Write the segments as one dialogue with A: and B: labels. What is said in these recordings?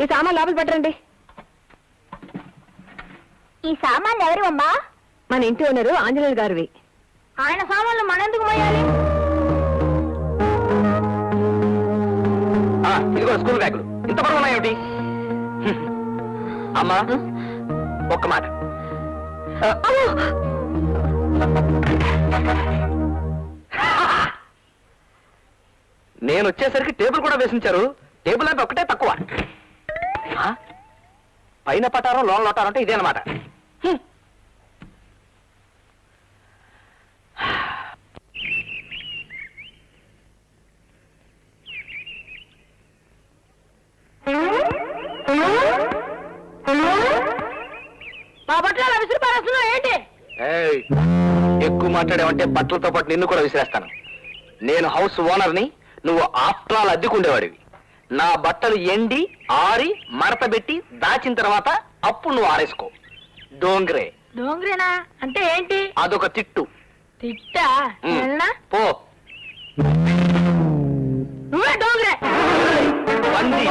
A: ఈ సామాన్ లోపల పెట్టండి.
B: ఈ సామాన్లు ఎవరు అమ్మా?
A: మన ఇంటి ఓనరు ఆంజనేయులు గారివి.
B: ఆయన సామాన్లు మనెందుకు మోయాలి?
C: ఇదిగో స్కూల్ బ్యాగులు ఇంత బరువు ఉన్నాయేమిటి? అమ్మా ఒక్క మాట, నేను వచ్చేసరికి టేబుల్ కూడా వేసించారు. టేబుల్ అంటే ఒకటే తక్కువ. పైన పటారం లోన్ లోటారం అంటే ఇదేనమాట.
B: మా బట్టలు విసిరి పారేస్తున్నావు ఏంటి?
C: ఎక్కువ మాట్లాడావంటే బట్టలతో పాటు నిన్ను కూడా విసిరేస్తాను. నేను హౌస్ ఓనర్ని, నువ్వు ఆఫ్టర్ ఆల్ అద్దెకుండేవాడివి. నా బట్టలు ఎండి ఆరి మడత పెట్టి దాచిన తర్వాత అప్పుడు నువ్వు ఆరేసుకో. డోంగ్రే.
B: డోంగ్రేనా అంటే ఏంటి?
C: అదొక తిట్టు.
B: తిట్టా?
C: పో.
B: నువ్వే డోంగ్రే.
C: పంది.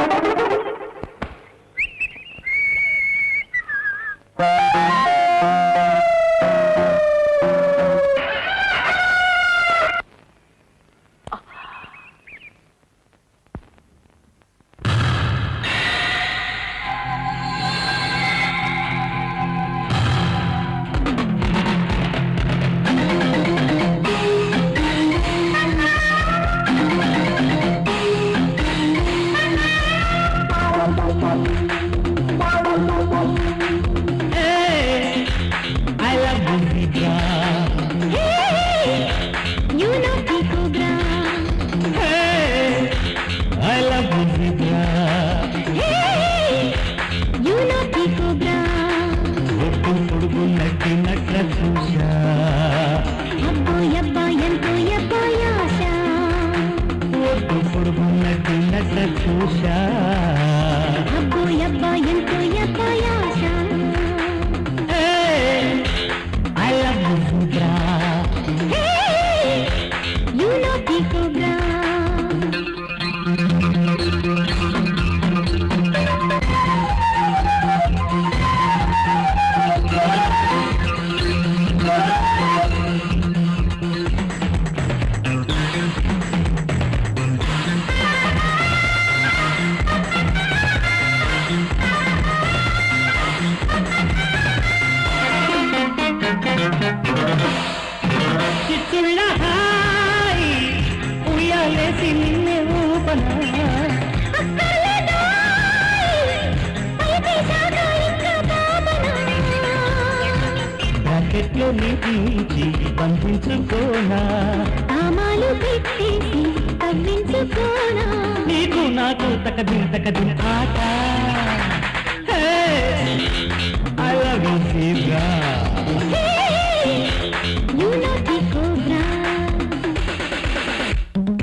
D: బ్రాకెట్లో నీటించి బంధించుకోనా, నామాలు పెట్టేసి తవ్వించుకోనా, నీకు నాకు తకదిన ఆట. I love you, zebra. You naughty cobra.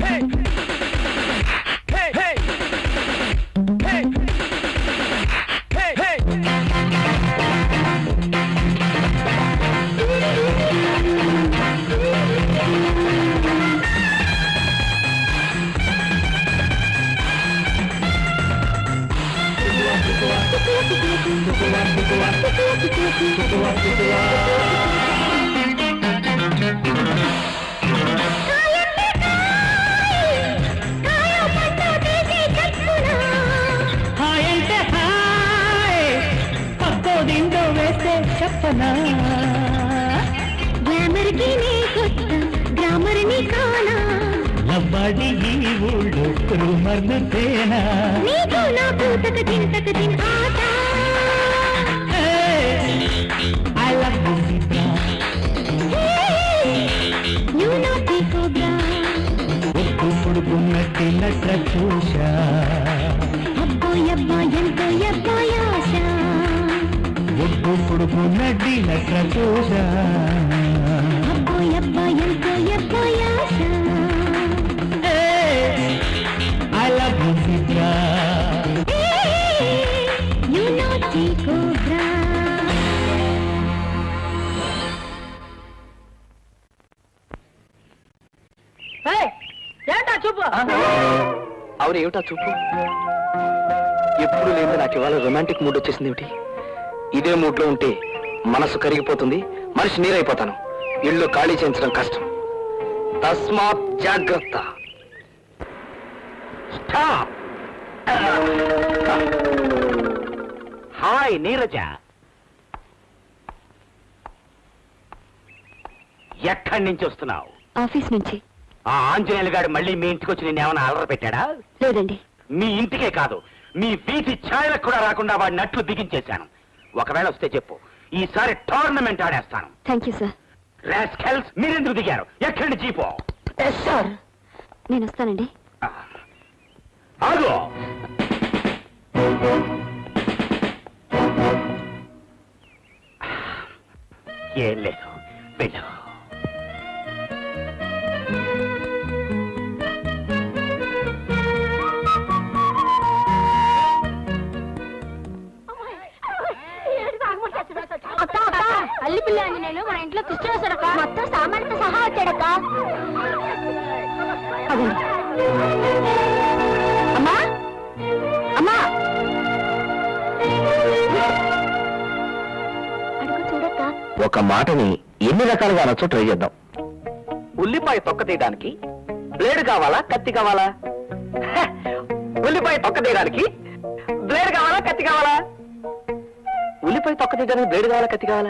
D: Hey, hey, hey, hey, hey, hey. హాయంటే హాయ్ పక్కోదింటో వేస్తే చెప్పనా, గ్లామర్ కి నీ కొత్త గ్రామర్ ని కానా, లవ్వాడి ఈ ఊళ్ళో రూమర్ను తేనా, నీకు నాకు తకదిన్ ఆట. I love you, zebra. You naughty cobra. ఒట్టు పొడుగున్నట్టి నట్ర చూశా, అబ్బోయబ్బా ఎంతో ఎబ్బోయాశ, ఒట్టు పొడుగున్నట్టి నట్ర చూశా, అబ్బోయబ్బా ఎంతో ఎబ్బోయాశ. I love you, zebra. You naughty cobra.
B: ఏంటా చూపు?
C: అవును, ఏమిటా చూపు? ఎప్పుడు లేదు నాకు ఇవాళ రొమాంటిక్ మూడ్ వచ్చేసింది ఏమిటి? ఇదే మూడ్ లో ఉంటే మనసు కరిగిపోతుంది, మనిషి నీరైపోతాను. ఇల్లు ఖాళీ చేయించడం కష్టం. తస్మాత్ జాగ్రత్త.
E: హాయ్ నీరజ, ఎక్కడి నుంచి వస్తున్నావు?
A: ఆఫీస్ నుంచి.
E: ఆ ఆంజనేయులు గారు మళ్ళీ మీ ఇంటికి వచ్చి నిన్నేమైనా అలర పెట్టాడా?
A: లేదండి.
E: మీ ఇంటికే కాదు, మీ వీధి ఛాయలకు కూడా రాకుండా వాడి నట్లు బిగించేశాను. ఒకవేళ వస్తే చెప్పు, ఈసారి టోర్నమెంట్ ఆడేస్తాను.
A: Thank you sir.
E: రాస్కెల్స్, మీరెందుకు దిగారు? ఎక్కడి జీపో?
A: సార్ నేను వస్తానండి.
E: ఆగు! ఏం లేదు, వెళ్ళు.
B: అల్లి పిల్ల ఆంజనేయులు మన ఇంట్లో కృష్ణ వేశాడక్క. మొత్తం సామాన్లతో సహా వచ్చాడక్క.
A: అమ్మా అమ్మా,
B: అడుగు చూడక్క.
C: ఒక మాటని ఎన్ని రకాలుగా అనొచ్చో ట్రై చేద్దాం. ఉల్లిపాయ తొక్క తీయడానికి బ్లేడ్ కావాలా, కత్తి కావాలా? హ! ఉల్లిపాయ తొక్క తీయడానికి బ్లేడ్ కావాలా, కత్తి కావాలా? ఉల్లిపాయ తొక్క తీయడానికి బ్లేడ్ కావాలా, కత్తి కావాలా?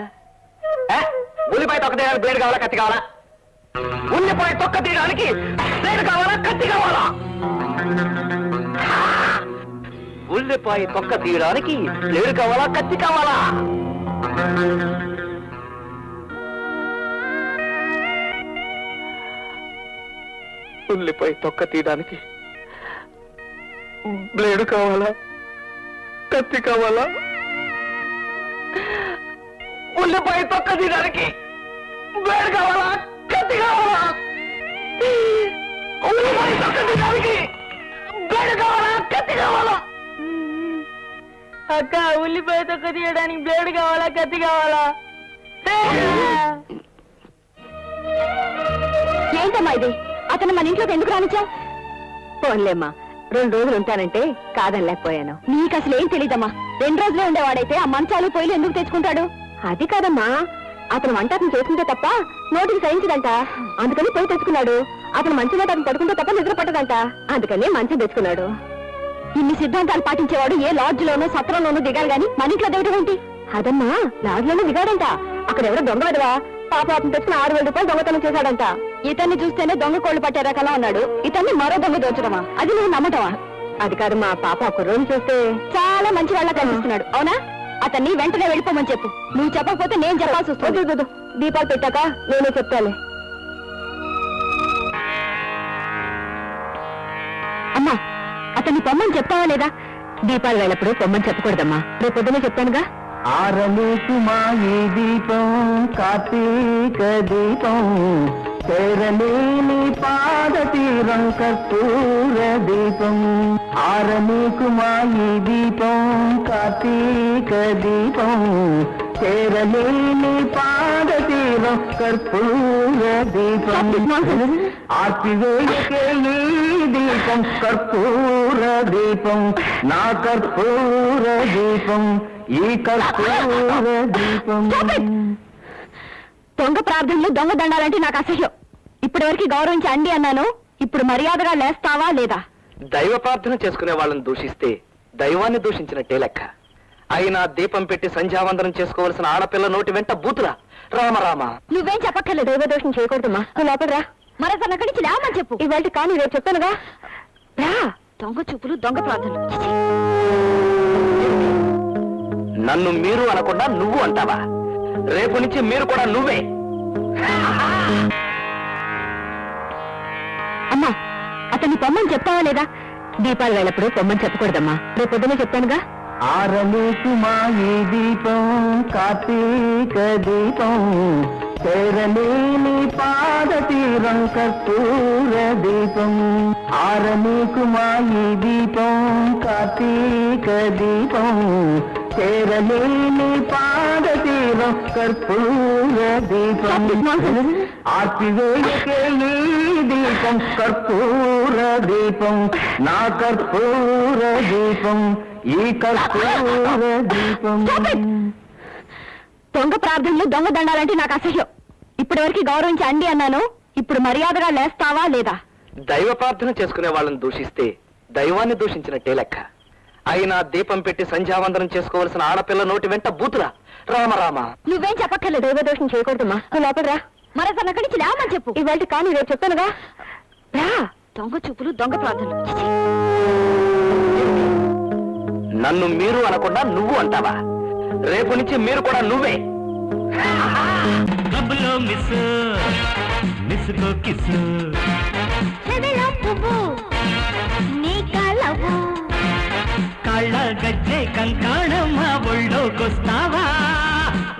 C: హ! ఉల్లిపాయ తొక్క తీయడానికి బ్లేడ్ కావాలా, కత్తి కావాలా? ఉల్లిపాయ తొక్క తీయడానికి బ్లేడ్ కావాలా, కత్తి కావాలా? ఉల్లిపాయ తొక్క తీయడానికి బ్లేడ్ కావాలా, కత్తి కావాలా? ఉల్లిపాయ తొక్క తీయడానికి బ్లేడు కావాలా, కత్తి కావాలా? ఉల్లిపాయ తొక్క తీయడానికి బ్లేడు కావాలా, కత్తి కావాలా? ఉల్లిపాయ తొక్క తీయడానికి బ్లేడు కావాలా, కత్తి కావాలా?
B: అక్క, ఉల్లిపాయ తొక్క తీయడానికి బ్లేడ్ కావాలా, కత్తి కావాలా?
A: ఏంటమ్మా ఇది? అతను మన ఇంట్లోకి ఎందుకు రానిచ్చావు? పోన్లేమ్మా, 2 రోజులు ఉంటానంటే కాదనలేకపోయాను. నీకు అసలు ఏం తెలీదమ్మా. 2 రోజులే ఉండేవాడైతే ఆ మంచాలు పొయ్యిలు ఎందుకు తెచ్చుకుంటాడు? అది కాదమ్మా, అతను వంట అతను చేసుకుంటే తప్ప నోటికి సహించదంట. అందుకని పొయ్యి తెచ్చుకున్నాడు. అతను మంచం మీద అతను పడుకుంటే తప్ప నిద్ర పట్టదంట. అందుకని మంచం తెచ్చుకున్నాడు. ఇన్ని సిద్ధాంతాలు పాటించేవాడు ఏ లాడ్జ్ లోనో సత్రంలోనూ దిగాలి గాని మన ఇంట్లో దిగడం ఏంటి? అదమ్మా, లాడ్జ్ లోనూ దిగాడంట. అక్కడ ఎవరో దొంగ వదవా పాప అతను తెచ్చిన 6,000 రూపాయలు దొంగతనం చేశాడంట. ఇతన్ని చూస్తేనే దొంగ కోళ్లు పట్టే రకలా ఉన్నాడు. ఇతన్ని మరో దొంగ దోచడమా? అది నువ్వు నమ్మటమా? అది కాదు మా పాప, కుర్రోని చూస్తే చాలా మంచి వాళ్ళ కనిపిస్తున్నాడు. అవునా? అతన్ని వెంటనే వెళ్ళిపోమని చెప్పు. నువ్వు చెప్పకపోతే నేను చెప్పాల్సి వస్తుంది. దీపాలు పెట్టాక నేనే చెప్తాలే. అమ్మా, అతన్ని పొమ్మని చెప్తావా లేదా? దీపాలు వెళ్ళప్పుడు పొమ్మని చెప్పకూడదమ్మా. రేపు పొద్దునే చెప్తానుగా.
F: ఆరలేకు మా ఈ దీపం కార్తీక దీపం, చేరలేని పాద తీరం కర్పూర దీపం. ఆరలేకు మా ఈ దీపం కార్తీక దీపం, చేరలేని పాద తీరం కర్పూర దీపం. ఆర్పివేయకే ఈ దీపం కర్పూర దీపం, నా కర్పూర దీపం, ఈ కర్పూర దీపం.
A: దొంగ ప్రార్థనలు, దొంగ దండాలంటే నాకు అసహ్యం. ఇప్పటి వరకు గౌరవించి అండి అన్నాను. ఇప్పుడు మర్యాదగా లేస్తావా లేదా?
C: దైవ ప్రార్థన చేసుకునే వాళ్ళని దూషిస్తే దైవాన్ని దూషించినట్టే లెక్క. అయినా దీపం పెట్టి సంధ్యావందనం చేసుకోవలసిన ఆడపిల్ల నోటి వెంట బూతురా. రామరామ,
A: నువ్వేం చెప్పక్కర్లేదు. దైవ దోషం చేయకూడదమ్మా. నువ్వు లోపలిరా. మరొక అక్కడి నుంచి లేవమని చెప్పు. ఇవాళ కానీ రేపు చెప్తానుగా. రా. దొంగ చూపులు, దొంగ ప్రార్థనలు. ఛీ!
C: నన్ను మీరు అనకుండా నువ్వు అంటావా? రేపు నుంచి మీరు కూడా నువ్వే.
A: అమ్మా, అతన్ని పొమ్మని చెప్తావా లేదా? దీపాలు వెళ్ళప్పుడు పొమ్మని చెప్పకూడదమ్మా. రేపు పొద్దునే చెప్తానుగా.
F: ఆరలేకు మా ఈ దీపం కార్తీక దీపం, చేరలేని పాద తీరం కర్పూర దీపం. ఆరలేకు మా ఈ దీపం కార్తీక దీపం, చేరలేని పాద తీరం కర్పూర దీపం. ఆర్పివేయకే ఈ దీపం కర్పూర దీపం, నా కర్పూర దీపం, ఈ కర్పూర దీపం.
A: దొంగ ప్రార్థనలు దొంగ దండాలంటే నాకు అసహ్యం. ఇప్పటి వరకు గౌరవించి అండి అన్నాను, ఇప్పుడు మర్యాదగా లేస్తావా లేదా?
C: దైవ ప్రార్థన చేసుకునే వాళ్ళని దూషిస్తే దైవాన్ని దూషించినట్టే లెక్క. అయినా దీపం పెట్టి సంధ్యావందనం చేసుకోవలసిన ఆడపిల్ల నోటి వెంట బూతులా? రామ రామ.
A: నువ్వేం చెప్పక్కర్లేదు, దైవ దోషం చేయకూడదమ్మా. నువ్వు లోపల రా. మరొకరిని అక్కడి నుంచి రామని చెప్పు. ఇవాళ కానీ రేపు చెప్తానుగా. రా. దొంగ చూపులు దొంగ ప్రార్థనలు. చిచి.
C: నన్ను మీరు అనకుండా నువ్వు అంటావా? రేపు నుంచి మీరు కూడా నువ్వే.
D: క్లబ్లో మిస్ మిస్కో కిస్
B: చెవిలో పువ్వు నీ కలవు
D: కాళ్ళ గజ్జె కంకాణమ్మ ఒళ్ళోకొస్తావా?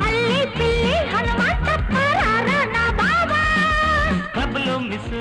B: అల్లి పిల్లి హనుమంత పరారా నా బావా
D: క్లబ్లో మిస్